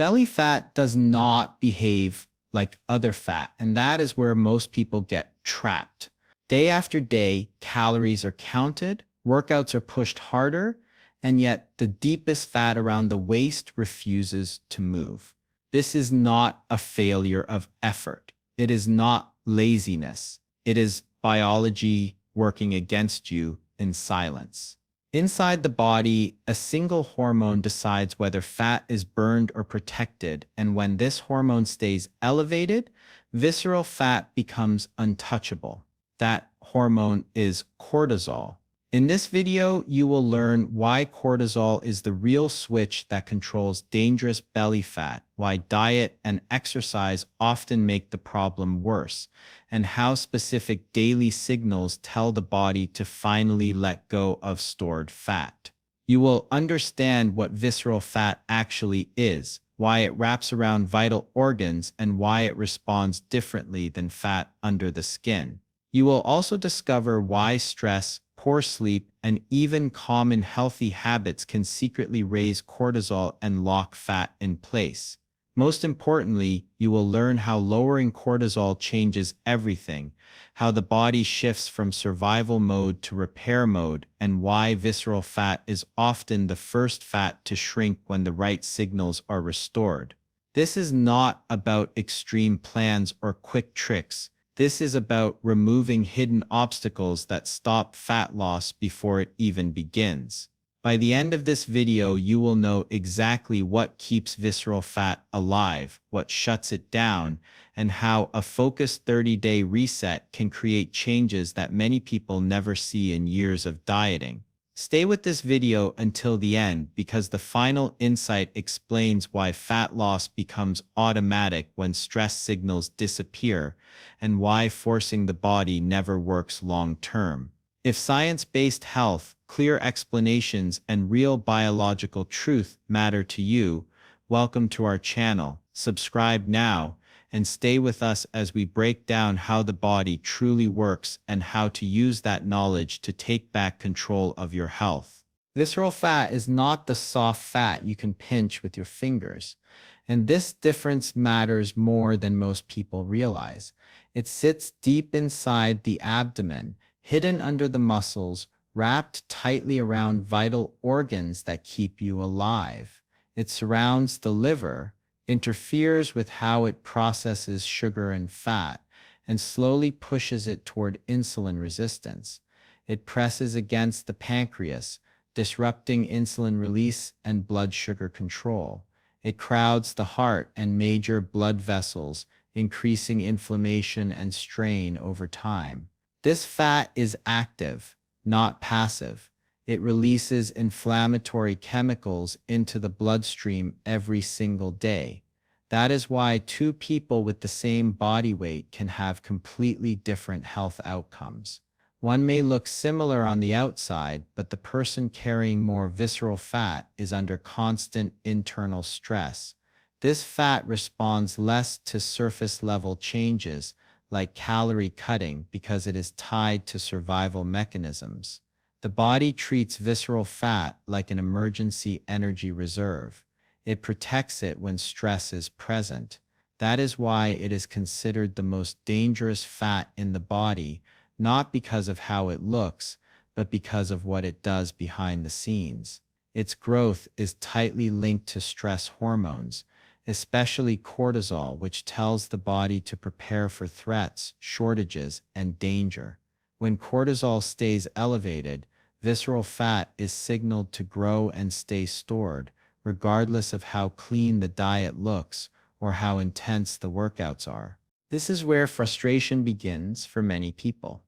Belly fat does not behave like other fat, and that is where most people get trapped. Day after day, calories are counted, workouts are pushed harder, and yet the deepest fat around the waist refuses to move. This is not a failure of effort. It is not laziness. It is biology working against you in silence. Inside the body, a single hormone decides whether fat is burned or protected, and when this hormone stays elevated, visceral fat becomes untouchable. That hormone is cortisol. In this video, you will learn why cortisol is the real switch that controls dangerous belly fat, why diet and exercise often make the problem worse, and how specific daily signals tell the body to finally let go of stored fat. You will understand what visceral fat actually is, why it wraps around vital organs, and why it responds differently than fat under the skin. You will also discover why stress, poor sleep, and even common healthy habits can secretly raise cortisol and lock fat in place. Most importantly, you will learn how lowering cortisol changes everything, how the body shifts from survival mode to repair mode, and why visceral fat is often the first fat to shrink when the right signals are restored. This is not about extreme plans or quick tricks. This is about removing hidden obstacles that stop fat loss before it even begins. By the end of this video, you will know exactly what keeps visceral fat alive, what shuts it down, and how a focused 30-day reset can create changes that many people never see in years of dieting. Stay with this video until the end because the final insight explains why fat loss becomes automatic when stress signals disappear and why forcing the body never works long term. If science-based health, clear explanations, and real biological truth matter to you, welcome to our channel. Subscribe now and stay with us as we break down how the body truly works and how to use that knowledge to take back control of your health. Visceral fat is not the soft fat you can pinch with your fingers, and this difference matters more than most people realize. It sits deep inside the abdomen, hidden under the muscles, wrapped tightly around vital organs that keep you alive. It surrounds the liver, interferes with how it processes sugar and fat, and slowly pushes it toward insulin resistance. It presses against the pancreas, disrupting insulin release and blood sugar control. It crowds the heart and major blood vessels, increasing inflammation and strain over time. This fat is active, not passive. It releases inflammatory chemicals into the bloodstream every single day. That is why two people with the same body weight can have completely different health outcomes. One may look similar on the outside, but the person carrying more visceral fat is under constant internal stress. This fat responds less to surface-level changes, like calorie cutting, because it is tied to survival mechanisms. The body treats visceral fat like an emergency energy reserve. It protects it when stress is present. That is why it is considered the most dangerous fat in the body, not because of how it looks, but because of what it does behind the scenes. Its growth is tightly linked to stress hormones, especially cortisol, which tells the body to prepare for threats, shortages, and danger. When cortisol stays elevated, visceral fat is signaled to grow and stay stored, regardless of how clean the diet looks or how intense the workouts are. This is where frustration begins for many people.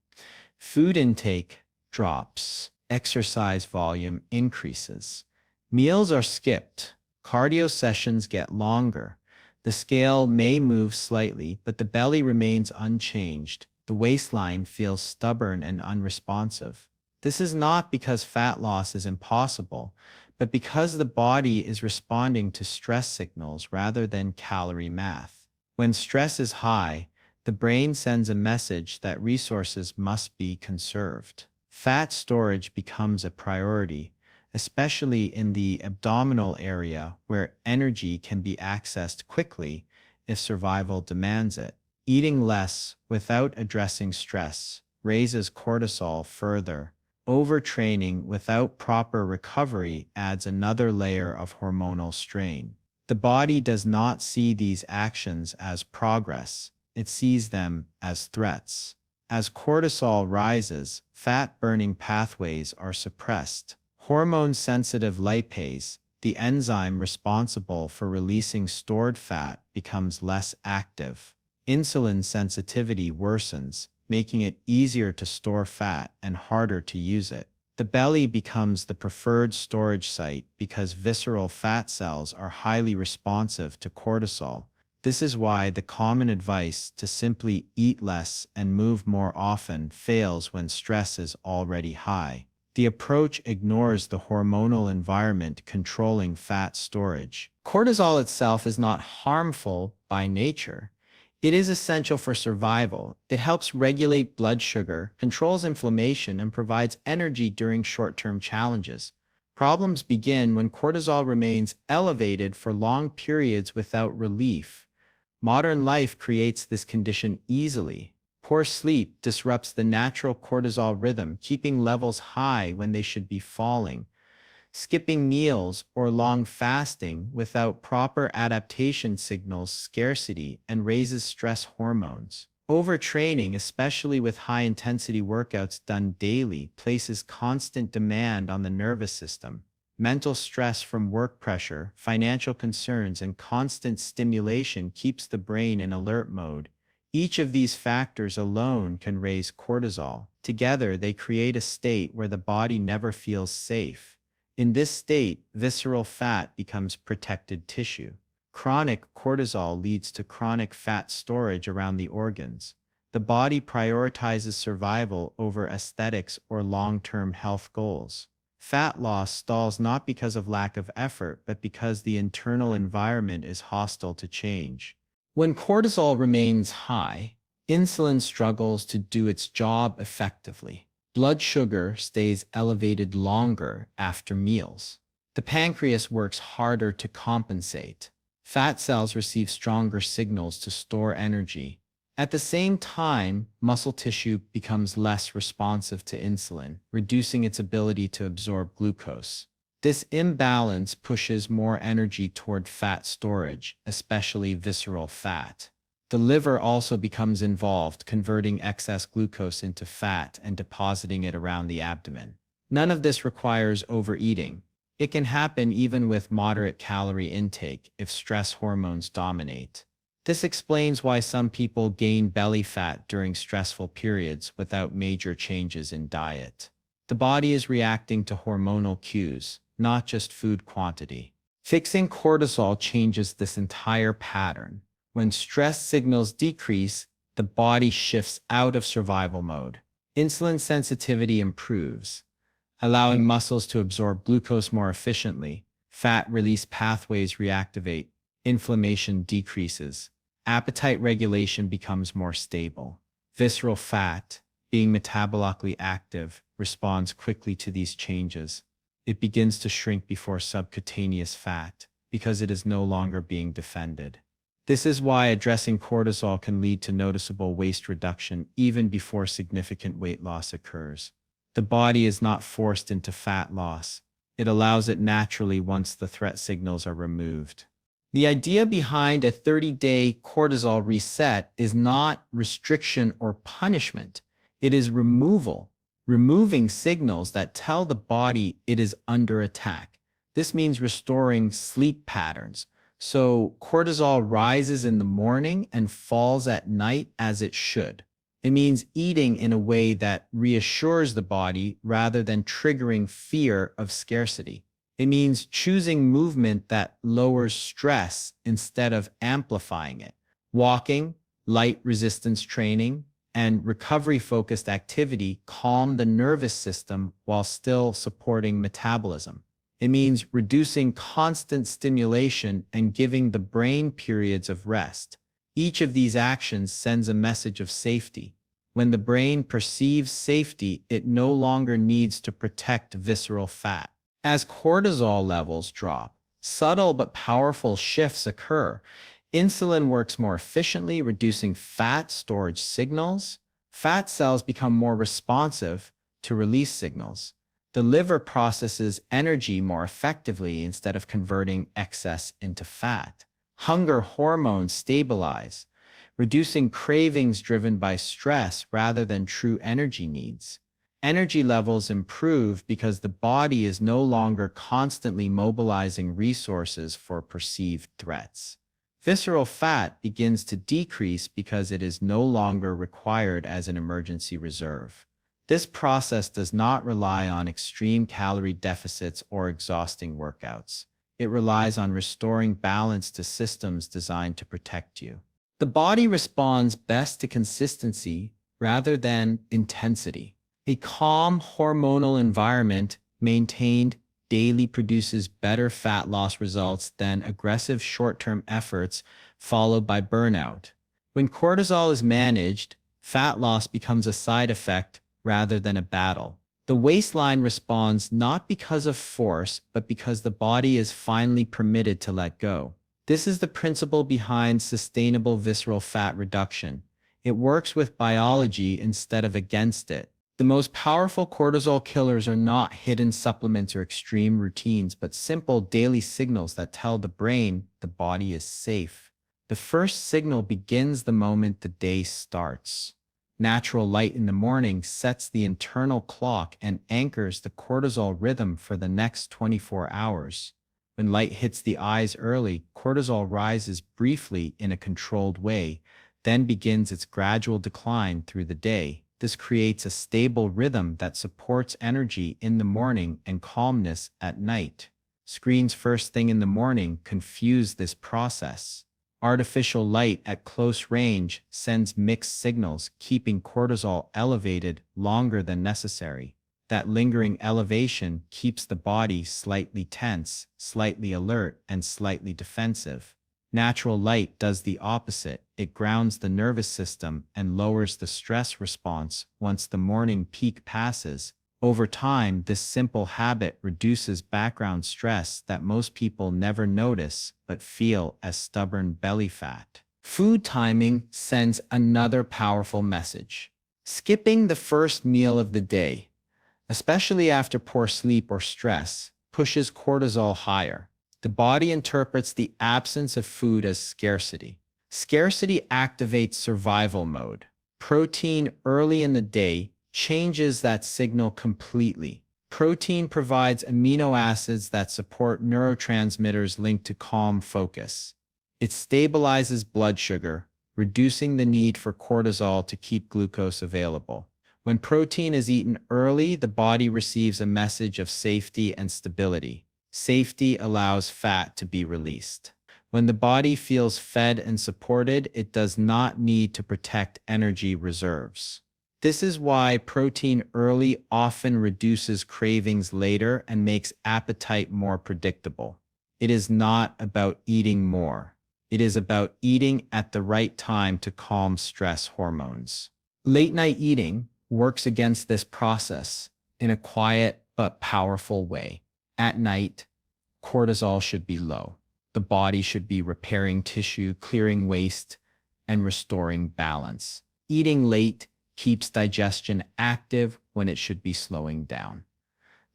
Food intake drops, exercise volume increases, meals are skipped, cardio sessions get longer, the scale may move slightly, but the belly remains unchanged, the waistline feels stubborn and unresponsive. This is not because fat loss is impossible, but because the body is responding to stress signals rather than calorie math. When stress is high, the brain sends a message that resources must be conserved. Fat storage becomes a priority, especially in the abdominal area where energy can be accessed quickly if survival demands it. Eating less without addressing stress raises cortisol further. Overtraining without proper recovery adds another layer of hormonal strain. The body does not see these actions as progress, it sees them as threats. As cortisol rises, fat-burning pathways are suppressed. Hormone-sensitive lipase, the enzyme responsible for releasing stored fat, becomes less active. Insulin sensitivity worsens, making it easier to store fat and harder to use it. The belly becomes the preferred storage site because visceral fat cells are highly responsive to cortisol. This is why the common advice to simply eat less and move more often fails when stress is already high. The approach ignores the hormonal environment controlling fat storage. Cortisol itself is not harmful by nature. It is essential for survival. It helps regulate blood sugar, controls inflammation, and provides energy during short-term challenges. Problems begin when cortisol remains elevated for long periods without relief. Modern life creates this condition easily. Poor sleep disrupts the natural cortisol rhythm, keeping levels high when they should be falling. Skipping meals or long fasting without proper adaptation signals scarcity and raises stress hormones. Overtraining, especially with high-intensity workouts done daily, places constant demand on the nervous system. Mental stress from work pressure, financial concerns, and constant stimulation keeps the brain in alert mode. Each of these factors alone can raise cortisol. Together, they create a state where the body never feels safe. In this state, visceral fat becomes protected tissue. Chronic cortisol leads to chronic fat storage around the organs. The body prioritizes survival over aesthetics or long-term health goals. Fat loss stalls not because of lack of effort, but because the internal environment is hostile to change. When cortisol remains high, insulin struggles to do its job effectively. Blood sugar stays elevated longer after meals. The pancreas works harder to compensate. Fat cells receive stronger signals to store energy. At the same time, muscle tissue becomes less responsive to insulin, reducing its ability to absorb glucose. This imbalance pushes more energy toward fat storage, especially visceral fat. The liver also becomes involved, converting excess glucose into fat and depositing it around the abdomen. None of this requires overeating. It can happen even with moderate calorie intake if stress hormones dominate. This explains why some people gain belly fat during stressful periods without major changes in diet. The body is reacting to hormonal cues, not just food quantity. Fixing cortisol changes this entire pattern. When stress signals decrease, the body shifts out of survival mode. Insulin sensitivity improves, allowing muscles to absorb glucose more efficiently. Fat release pathways reactivate, inflammation decreases, appetite regulation becomes more stable. Visceral fat, being metabolically active, responds quickly to these changes. It begins to shrink before subcutaneous fat because it is no longer being defended. This is why addressing cortisol can lead to noticeable waist reduction even before significant weight loss occurs. The body is not forced into fat loss. It allows it naturally once the threat signals are removed. The idea behind a 30-day cortisol reset is not restriction or punishment. It is removal, removing signals that tell the body it is under attack. This means restoring sleep patterns. So cortisol rises in the morning and falls at night as it should. It means eating in a way that reassures the body rather than triggering fear of scarcity. It means choosing movement that lowers stress instead of amplifying it. Walking, light resistance training, and recovery-focused activity calm the nervous system while still supporting metabolism. It means reducing constant stimulation and giving the brain periods of rest. Each of these actions sends a message of safety. When the brain perceives safety, it no longer needs to protect visceral fat. As cortisol levels drop, subtle but powerful shifts occur. Insulin works more efficiently, reducing fat storage signals. Fat cells become more responsive to release signals. The liver processes energy more effectively instead of converting excess into fat. Hunger hormones stabilize, reducing cravings driven by stress rather than true energy needs. Energy levels improve because the body is no longer constantly mobilizing resources for perceived threats. Visceral fat begins to decrease because it is no longer required as an emergency reserve. This process does not rely on extreme calorie deficits or exhausting workouts. It relies on restoring balance to systems designed to protect you. The body responds best to consistency rather than intensity. A calm hormonal environment maintained daily produces better fat loss results than aggressive short-term efforts followed by burnout. When cortisol is managed, fat loss becomes a side effect rather than a battle. The waistline responds not because of force, but because the body is finally permitted to let go. This is the principle behind sustainable visceral fat reduction. It works with biology instead of against it. The most powerful cortisol killers are not hidden supplements or extreme routines, but simple daily signals that tell the brain the body is safe. The first signal begins the moment the day starts. Natural light in the morning sets the internal clock and anchors the cortisol rhythm for the next 24 hours. When light hits the eyes early, cortisol rises briefly in a controlled way, then begins its gradual decline through the day. This creates a stable rhythm that supports energy in the morning and calmness at night. Screens first thing in the morning confuse this process. Artificial light at close range sends mixed signals, keeping cortisol elevated longer than necessary. That lingering elevation keeps the body slightly tense, slightly alert, and slightly defensive. Natural light does the opposite. It grounds the nervous system and lowers the stress response once the morning peak passes. Over time, this simple habit reduces background stress that most people never notice but feel as stubborn belly fat. Food timing sends another powerful message. Skipping the first meal of the day, especially after poor sleep or stress, pushes cortisol higher. The body interprets the absence of food as scarcity. Scarcity activates survival mode. Protein early in the day changes that signal completely. Protein provides amino acids that support neurotransmitters linked to calm focus. It stabilizes blood sugar, reducing the need for cortisol to keep glucose available. When protein is eaten early, the body receives a message of safety and stability. Safety allows fat to be released. When the body feels fed and supported, it does not need to protect energy reserves. This is why protein early often reduces cravings later and makes appetite more predictable. It is not about eating more. It is about eating at the right time to calm stress hormones. Late night eating works against this process in a quiet but powerful way. At night, cortisol should be low. The body should be repairing tissue, clearing waste, and restoring balance. Eating late keeps digestion active when it should be slowing down.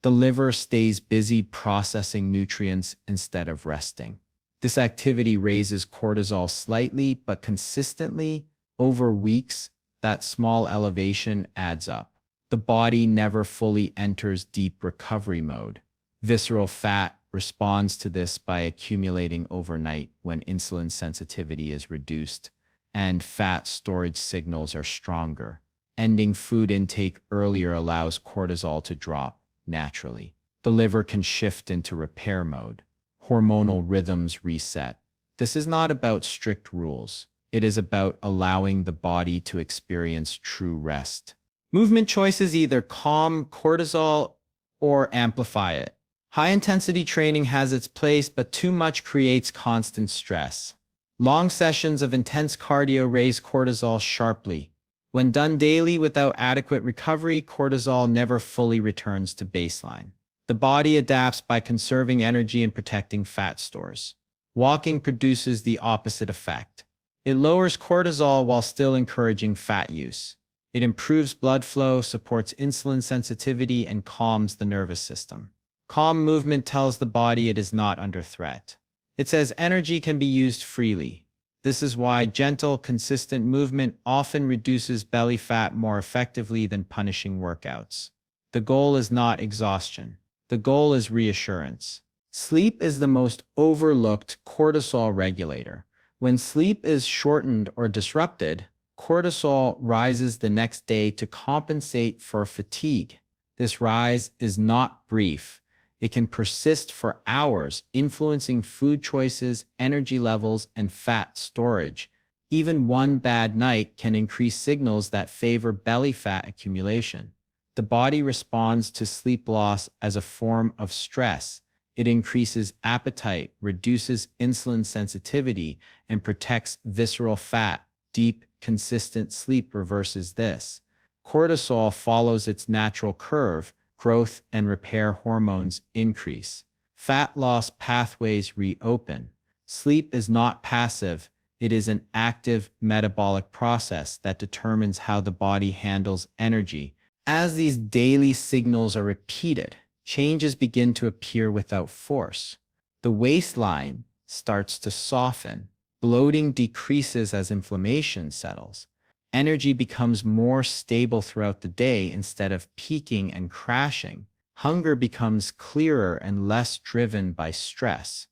The liver stays busy processing nutrients instead of resting. This activity raises cortisol slightly but consistently over weeks. That small elevation adds up. The body never fully enters deep recovery mode. Visceral fat responds to this by accumulating overnight when insulin sensitivity is reduced and fat storage signals are stronger. Ending food intake earlier allows cortisol to drop naturally. The liver can shift into repair mode. Hormonal rhythms reset. This is not about strict rules. It is about allowing the body to experience true rest. Movement choices either calm cortisol or amplify it. High-intensity training has its place, but too much creates constant stress. Long sessions of intense cardio raise cortisol sharply. When done daily without adequate recovery, cortisol never fully returns to baseline. The body adapts by conserving energy and protecting fat stores. Walking produces the opposite effect. It lowers cortisol while still encouraging fat use. It improves blood flow, supports insulin sensitivity, and calms the nervous system. Calm movement tells the body it is not under threat. It says energy can be used freely. This is why gentle, consistent movement often reduces belly fat more effectively than punishing workouts. The goal is not exhaustion. The goal is reassurance. Sleep is the most overlooked cortisol regulator. When sleep is shortened or disrupted, cortisol rises the next day to compensate for fatigue. This rise is not brief. It can persist for hours, influencing food choices, energy levels, and fat storage. Even one bad night can increase signals that favor belly fat accumulation. The body responds to sleep loss as a form of stress. It increases appetite, reduces insulin sensitivity, and protects visceral fat. Deep, consistent sleep reverses this. Cortisol follows its natural curve. Growth and repair hormones increase. Fat loss pathways reopen. Sleep is not passive. It is an active metabolic process that determines how the body handles energy. As these daily signals are repeated, changes begin to appear without force. The waistline starts to soften. Bloating decreases as inflammation settles. Energy becomes more stable throughout the day instead of peaking and crashing. Hunger becomes clearer and less driven by stress.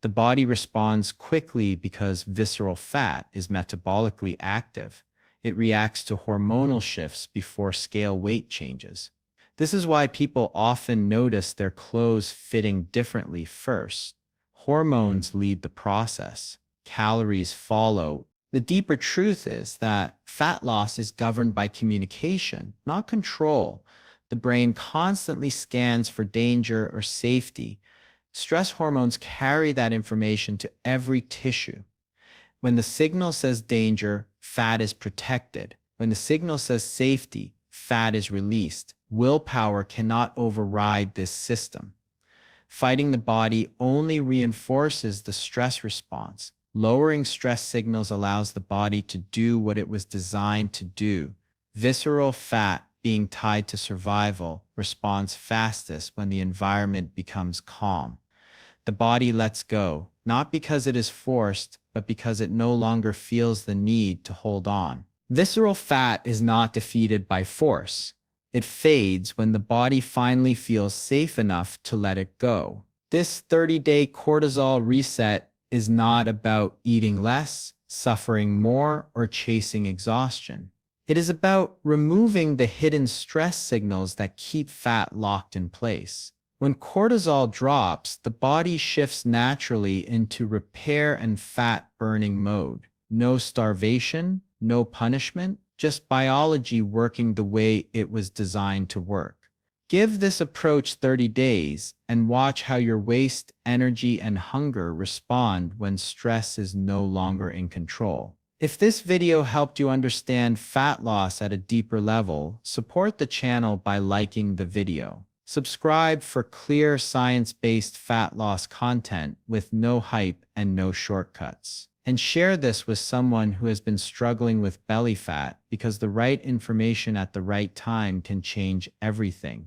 The body responds quickly because visceral fat is metabolically active. It reacts to hormonal shifts before scale weight changes. This is why people often notice their clothes fitting differently first. Hormones lead the process. Calories follow. The deeper truth is that fat loss is governed by communication, not control. The brain constantly scans for danger or safety. Stress hormones carry that information to every tissue. When the signal says danger, fat is protected. When the signal says safety, fat is released. Willpower cannot override this system. Fighting the body only reinforces the stress response. Lowering stress signals allows the body to do what it was designed to do. Visceral fat, being tied to survival, responds fastest when the environment becomes calm. The body lets go, not because it is forced, but because it no longer feels the need to hold on. Visceral fat is not defeated by force. It fades when the body finally feels safe enough to let it go. This 30-day cortisol reset is not about eating less, suffering more, or chasing exhaustion. It is about removing the hidden stress signals that keep fat locked in place. When cortisol drops, the body shifts naturally into repair and fat-burning mode. No starvation, no punishment, just biology working the way it was designed to work. Give this approach 30 days and watch how your waste, energy, and hunger respond when stress is no longer in control. If this video helped you understand fat loss at a deeper level, support the channel by liking the video. Subscribe for clear science-based fat loss content with no hype and no shortcuts. And share this with someone who has been struggling with belly fat, because the right information at the right time can change everything.